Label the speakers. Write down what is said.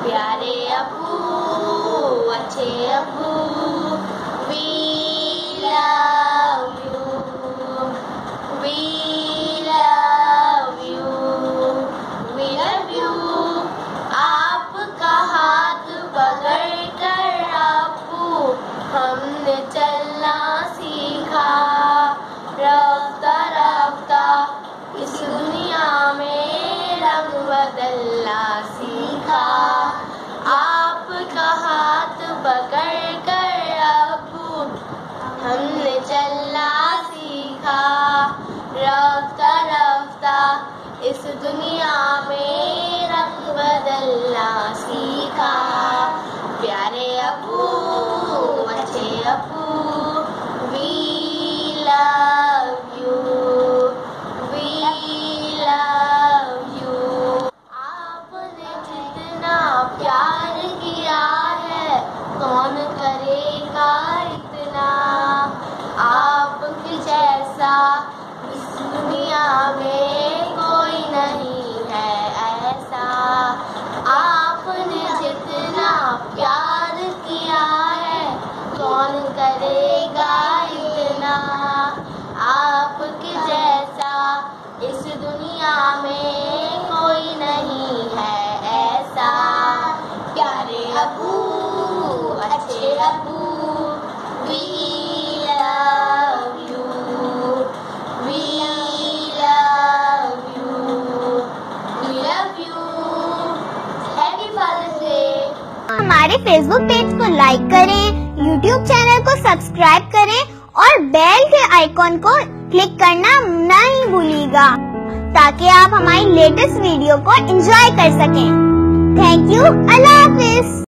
Speaker 1: प्यारे अब्बू, अच्छे अब्बू, we love you, we love you, we love you। आपका हाथ पकड़ कर अब्बू हमने चलना सीखा, रफ्ता रफ्ता इस दुनिया में रंग बदलना सीखा। आपका हाथ पकड़ कर अब्बू हमने चलना सीखा, रफ्ता रफ्ता इस दुनिया में रंग बदलना सीखा। प्यारे अब्बू, अच्छे अब्बू, we love you, we love you। आपने जितना प्यार किया है कौन करेगा इतना, आपके जैसा इस दुनिया में कोई नहीं है ऐसा। आपने जितना प्यार किया है कौन करेगा इतना, आपके जैसा इस दुनिया में कोई नहीं है ऐसा। प्यारे अब्बू, अच्छे अब्बू, we love you, we love you, we love you। Happy Father's Day।
Speaker 2: हमारे फेसबुक पेज को लाइक करें, यूट्यूब चैनल को सब्सक्राइब करें और बेल के आइकॉन को क्लिक करना नहीं भूलिएगा ताकि आप हमारी लेटेस्ट वीडियो को एंजॉय कर सकें। Thank you, Allah Hafiz.